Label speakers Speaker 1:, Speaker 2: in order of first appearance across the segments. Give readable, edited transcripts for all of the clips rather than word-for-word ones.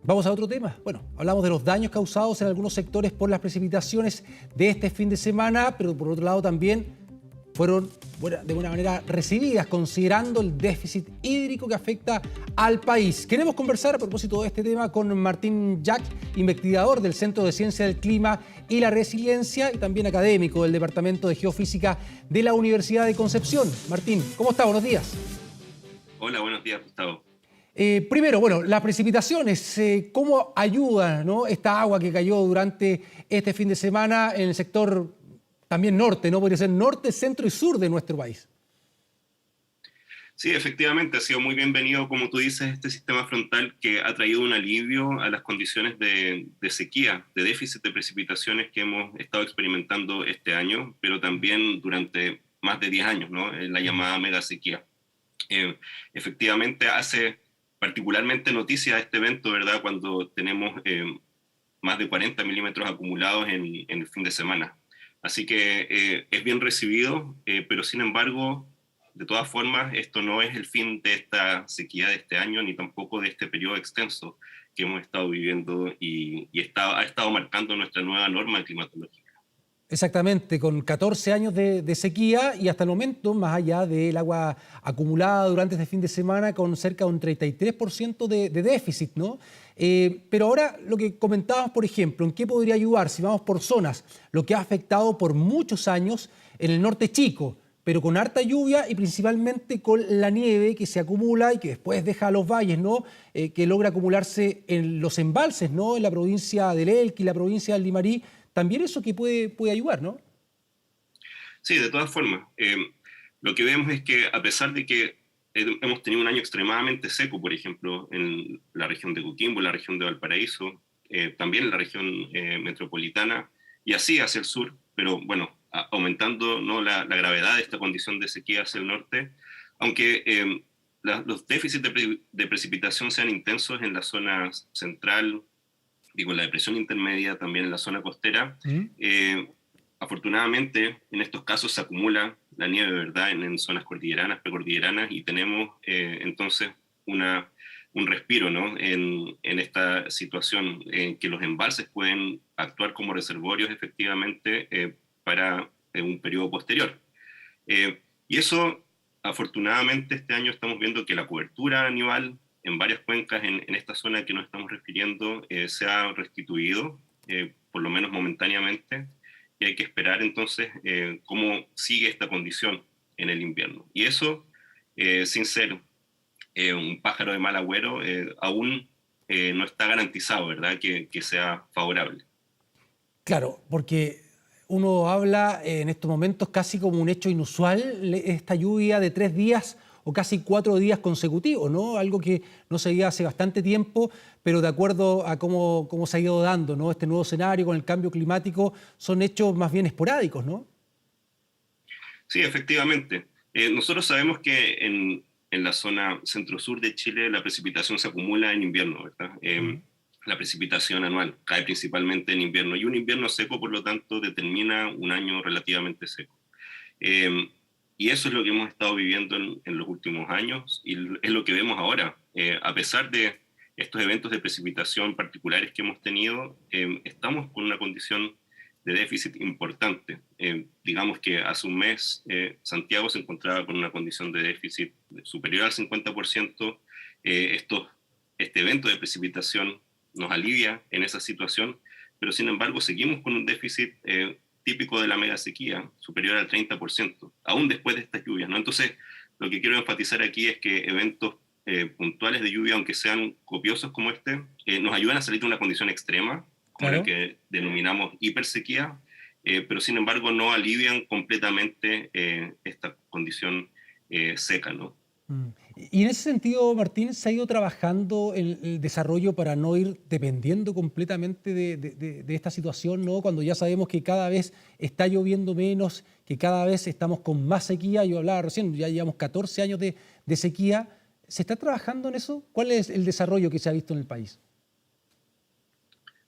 Speaker 1: Vamos a otro tema. Bueno, hablamos de los daños causados en algunos sectores por las precipitaciones de este fin de semana, pero por otro lado también fueron de buena manera recibidas, considerando el déficit hídrico que afecta al país. Queremos conversar a propósito de este tema con Martín Jack, investigador del Centro de Ciencia del Clima y la Resiliencia y también académico del Departamento de Geofísica de la Universidad de Concepción. Martín, ¿cómo está? Buenos días.
Speaker 2: Hola, buenos días, Gustavo.
Speaker 1: Primero, bueno, las precipitaciones, ¿cómo ayuda, ¿no?, esta agua que cayó durante este fin de semana en el sector también norte, ¿no? Podría ser norte, centro y sur de nuestro país.
Speaker 2: Sí, efectivamente, ha sido muy bienvenido, como tú dices, este sistema frontal que ha traído un alivio a las condiciones de sequía, de déficit de precipitaciones que hemos estado experimentando este año, pero también durante más de 10 años, ¿no? La llamada mega sequía. Efectivamente, hace particularmente noticia este evento, ¿verdad?, cuando tenemos más de 40 milímetros acumulados en el fin de semana. Así que es bien recibido, pero sin embargo, de todas formas, esto no es el fin de esta sequía de este año, ni tampoco de este periodo extenso que hemos estado viviendo y ha estado marcando nuestra nueva norma climatológica.
Speaker 1: Exactamente, con 14 años de sequía y hasta el momento, más allá del agua acumulada durante este fin de semana, con cerca de un 33% de déficit, ¿no? Pero ahora lo que comentábamos, por ejemplo, ¿en qué podría ayudar? Si vamos por zonas, lo que ha afectado por muchos años en el norte chico, pero con harta lluvia y principalmente con la nieve que se acumula y que después deja a los valles, ¿no? Que logra acumularse en los embalses, ¿no? En la provincia del Elqui, la provincia del Limarí. También eso que puede ayudar, ¿no?
Speaker 2: Sí, de todas formas. Lo que vemos es que a pesar de que hemos tenido un año extremadamente seco, por ejemplo, en la región de Coquimbo, la región de Valparaíso, también en la región metropolitana, y así hacia el sur, pero bueno, aumentando, ¿no?, la gravedad de esta condición de sequía hacia el norte, aunque los déficits de precipitación sean intensos en la zona central, digo, en la depresión intermedia, también en la zona costera.
Speaker 1: ¿Mm?
Speaker 2: Afortunadamente, en estos casos se acumula la nieve, ¿verdad?, en zonas cordilleranas, precordilleranas, y tenemos entonces un respiro, ¿no?, en esta situación, en que los embalses pueden actuar como reservorios efectivamente para un periodo posterior. Y eso, afortunadamente, este año estamos viendo que la cobertura anual en varias cuencas en esta zona que nos estamos refiriendo se ha restituido, por lo menos momentáneamente, y hay que esperar entonces cómo sigue esta condición en el invierno. Y eso, sin ser un pájaro de mal agüero, aún no está garantizado, ¿verdad?, que sea favorable.
Speaker 1: Claro, porque uno habla en estos momentos casi como un hecho inusual, esta lluvia de 3 días o casi 4 días consecutivos, ¿no? Algo que no se veía hace bastante tiempo, pero de acuerdo a cómo se ha ido dando, ¿no?, este nuevo escenario con el cambio climático, son hechos más bien esporádicos, ¿no?
Speaker 2: Sí, efectivamente. Nosotros sabemos que en la zona centro-sur de Chile la precipitación se acumula en invierno, ¿verdad?
Speaker 1: Mm.
Speaker 2: La precipitación anual cae principalmente en invierno y un invierno seco, por lo tanto, determina un año relativamente seco. Eh, y eso es lo que hemos estado viviendo en los últimos años y es lo que vemos ahora. A pesar de estos eventos de precipitación particulares que hemos tenido, estamos con una condición de déficit importante. Digamos que hace un mes Santiago se encontraba con una condición de déficit superior al 50%. Este evento de precipitación nos alivia en esa situación, pero sin embargo seguimos con un déficit típico de la mega sequía, superior al 30%, aún después de estas lluvias, ¿no? Entonces, lo que quiero enfatizar aquí es que eventos puntuales de lluvia, aunque sean copiosos como este, nos ayudan a salir de una condición extrema, como la
Speaker 1: Claro.
Speaker 2: que denominamos hipersequía, pero sin embargo no alivian completamente esta condición seca, ¿no?
Speaker 1: Mm. Y en ese sentido, Martín, ¿se ha ido trabajando en el desarrollo para no ir dependiendo completamente de esta situación, ¿no? Cuando ya sabemos que cada vez está lloviendo menos, que cada vez estamos con más sequía. Yo hablaba recién, ya llevamos 14 años de sequía. ¿Se está trabajando en eso? ¿Cuál es el desarrollo que se ha visto en el país?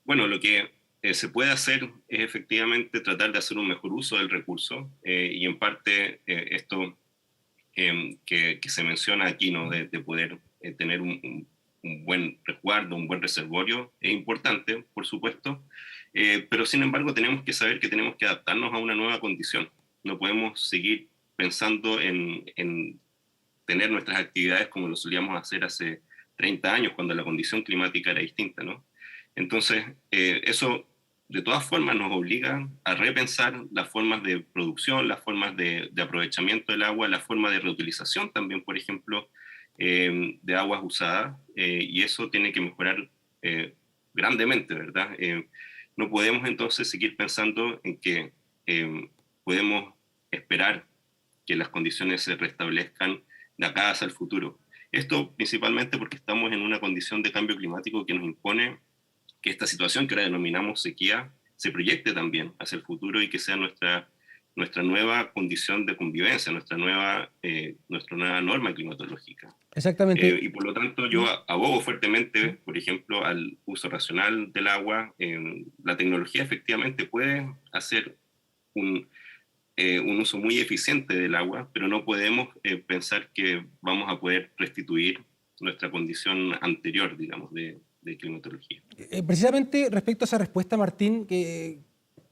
Speaker 2: Bueno, lo que se puede hacer es efectivamente tratar de hacer un mejor uso del recurso y en parte esto que se menciona aquí, ¿no?, de poder tener un buen resguardo, un buen reservorio es importante, por supuesto, pero sin embargo tenemos que saber que tenemos que adaptarnos a una nueva condición. No podemos seguir pensando en tener nuestras actividades como lo solíamos hacer hace 30 años, cuando la condición climática era distinta, ¿no? Entonces, eso de todas formas nos obliga a repensar las formas de producción, las formas de aprovechamiento del agua, la forma de reutilización también, por ejemplo, de aguas usadas, y eso tiene que mejorar grandemente, ¿verdad? No podemos entonces seguir pensando en que podemos esperar que las condiciones se restablezcan de acá hacia el futuro. Esto principalmente porque estamos en una condición de cambio climático que nos impone que esta situación que ahora denominamos sequía se proyecte también hacia el futuro y que sea nuestra nueva condición de convivencia, nuestra nueva norma climatológica.
Speaker 1: Exactamente.
Speaker 2: Y por lo tanto yo abogo fuertemente, por ejemplo, al uso racional del agua. La tecnología efectivamente puede hacer un uso muy eficiente del agua, pero no podemos pensar que vamos a poder restituir nuestra condición anterior, digamos, de climatología.
Speaker 1: Precisamente respecto a esa respuesta, Martín,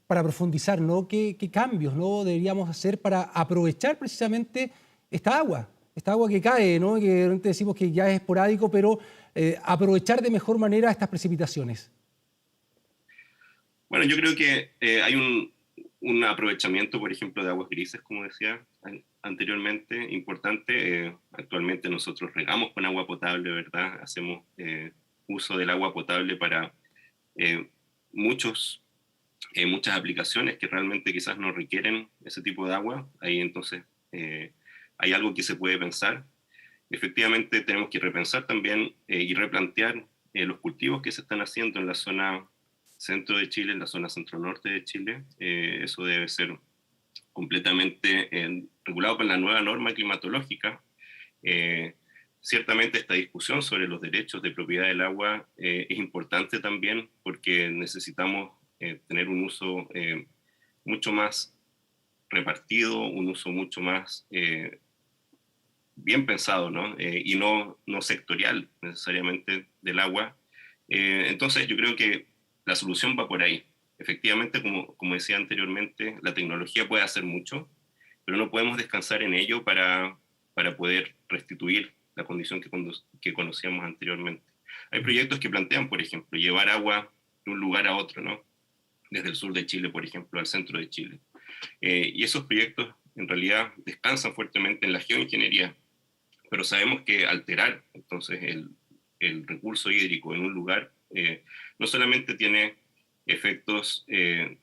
Speaker 1: para profundizar, ¿no? ¿Qué cambios, ¿no? deberíamos hacer para aprovechar precisamente esta agua que cae, ¿no? Que realmente decimos que ya es esporádico, pero aprovechar de mejor manera estas precipitaciones?
Speaker 2: Bueno, yo creo que hay un aprovechamiento, por ejemplo, de aguas grises, como decía anteriormente, importante. Actualmente nosotros regamos con agua potable, ¿verdad? Hacemos uso del agua potable para eh, muchas aplicaciones que realmente quizás no requieren ese tipo de agua. Ahí entonces hay algo que se puede pensar. Efectivamente tenemos que repensar también y replantear los cultivos que se están haciendo en la zona centro de Chile, en la zona centro-norte de Chile. Eso debe ser completamente regulado con la nueva norma climatológica. Eh, Ciertamente esta discusión sobre los derechos de propiedad del agua es importante también porque necesitamos tener un uso mucho más repartido, un uso mucho más bien pensado, ¿no? Y no sectorial necesariamente del agua. Entonces yo creo que la solución va por ahí. Efectivamente, como decía anteriormente, la tecnología puede hacer mucho, pero no podemos descansar en ello para poder restituir la condición que conocíamos anteriormente. Hay proyectos que plantean, por ejemplo, llevar agua de un lugar a otro, ¿no? Desde el sur de Chile, por ejemplo, al centro de Chile. Y esos proyectos en realidad descansan fuertemente en la geoingeniería, pero sabemos que alterar entonces el recurso hídrico en un lugar no solamente tiene efectos en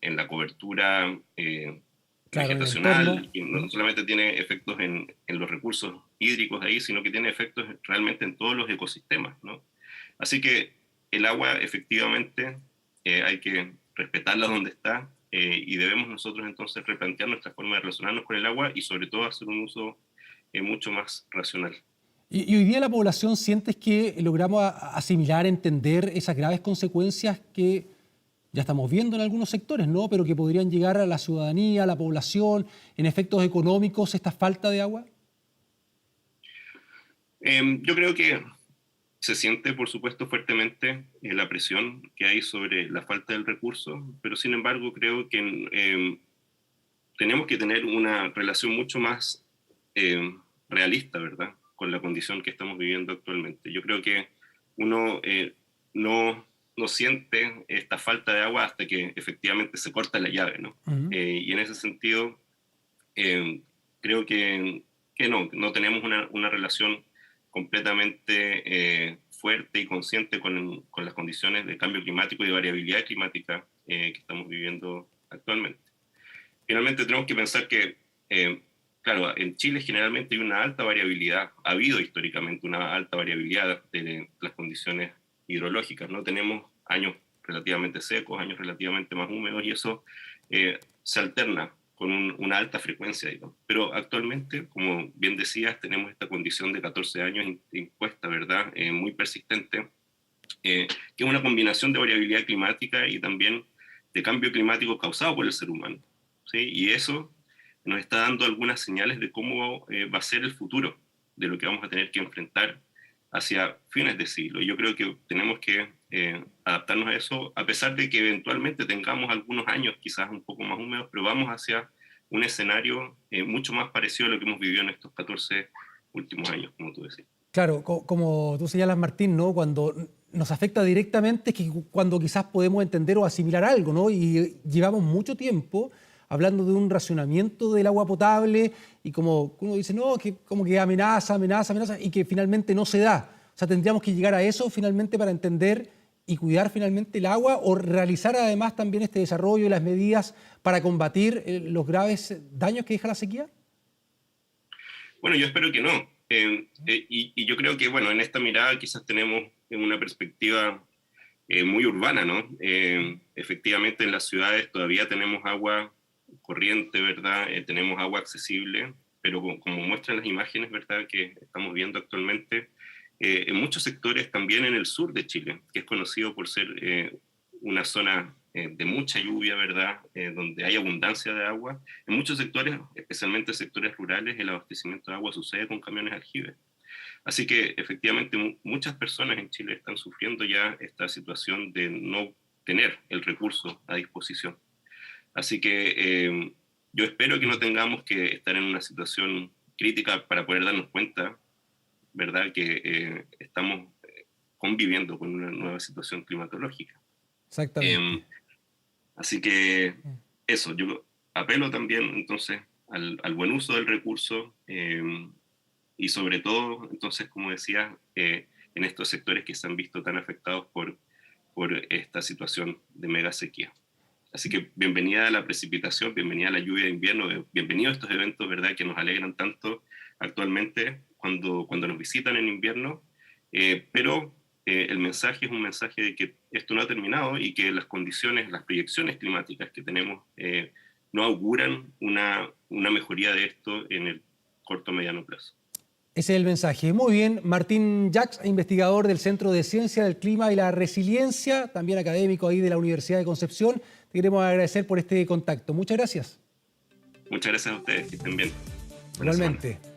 Speaker 2: la cobertura
Speaker 1: Claro, en el entorno.
Speaker 2: vegetacional, y no solamente tiene efectos en los recursos hídricos ahí, sino que tiene efectos realmente en todos los ecosistemas, ¿no? Así que el agua efectivamente hay que respetarla donde está y debemos nosotros entonces replantear nuestra forma de relacionarnos con el agua y sobre todo hacer un uso mucho más racional.
Speaker 1: Y hoy día la población sientes que logramos asimilar, entender esas graves consecuencias que ya estamos viendo en algunos sectores, ¿no? Pero que podrían llegar a la ciudadanía, a la población, en efectos económicos, esta falta de agua.
Speaker 2: Yo creo que se siente, por supuesto, fuertemente la presión que hay sobre la falta del recurso, pero sin embargo creo que tenemos que tener una relación mucho más realista, ¿verdad?, con la condición que estamos viviendo actualmente. Yo creo que uno no, no siente esta falta de agua hasta que efectivamente se corta la llave, ¿no?
Speaker 1: Ujú.
Speaker 2: Y en ese sentido, creo que no tenemos una relación completamente fuerte y consciente con las condiciones de cambio climático y de variabilidad climática que estamos viviendo actualmente. Finalmente tenemos que pensar que, claro, en Chile generalmente hay una alta variabilidad, ha habido históricamente una alta variabilidad de las condiciones hidrológicas, ¿no? Tenemos años relativamente secos, años relativamente más húmedos, y eso se alterna con una alta frecuencia, digamos. Pero actualmente, como bien decías, tenemos esta condición de 14 años impuesta, ¿verdad? Muy persistente, que es una combinación de variabilidad climática y también de cambio climático causado por el ser humano, ¿sí? Y eso nos está dando algunas señales de cómo va a ser el futuro, de lo que vamos a tener que enfrentar hacia fines de siglo. Y yo creo que tenemos que adaptarnos a eso, a pesar de que eventualmente tengamos algunos años quizás un poco más húmedos, pero vamos hacia un escenario mucho más parecido a lo que hemos vivido en estos 14 últimos años, como tú decías.
Speaker 1: Claro, como tú señalas, Martín, ¿no? Cuando nos afecta directamente es que cuando quizás podemos entender o asimilar algo, ¿no? Y llevamos mucho tiempo hablando de un racionamiento del agua potable y como uno dice, no, que como que amenaza, y que finalmente no se da. O sea, tendríamos que llegar a eso finalmente para entender y cuidar finalmente el agua o realizar además también este desarrollo y las medidas para combatir los graves daños que deja la sequía.
Speaker 2: Bueno, yo espero que no. Y yo creo que, bueno, en esta mirada quizás tenemos una perspectiva muy urbana, ¿no? Efectivamente, en las ciudades todavía tenemos agua corriente, ¿verdad? Tenemos agua accesible, pero como muestran las imágenes, ¿verdad?, que estamos viendo actualmente, en muchos sectores, también en el sur de Chile, que es conocido por ser una zona de mucha lluvia, ¿verdad?, donde hay abundancia de agua. En muchos sectores, especialmente sectores rurales, el abastecimiento de agua sucede con camiones aljibes. Así que efectivamente muchas personas en Chile están sufriendo ya esta situación de no tener el recurso a disposición. Así que yo espero que no tengamos que estar en una situación crítica para poder darnos cuenta, ¿verdad?, que estamos conviviendo con una nueva situación climatológica.
Speaker 1: Exactamente.
Speaker 2: Así que eso, yo apelo también entonces al buen uso del recurso y sobre todo, entonces, como decía, en estos sectores que se han visto tan afectados por esta situación de mega sequía. Así que bienvenida a la precipitación, bienvenida a la lluvia de invierno, bienvenido a estos eventos, ¿verdad?, que nos alegran tanto actualmente cuando nos visitan en invierno, pero el mensaje es un mensaje de que esto no ha terminado y que las condiciones, las proyecciones climáticas que tenemos no auguran una mejoría de esto en el corto o mediano plazo.
Speaker 1: Ese es el mensaje. Muy bien, Martín Jacks, investigador del Centro de Ciencia del Clima y la Resiliencia, también académico ahí de la Universidad de Concepción. Te queremos agradecer por este contacto. Muchas gracias.
Speaker 2: Muchas gracias a ustedes, que estén bien. Buena
Speaker 1: Igualmente.
Speaker 2: semana.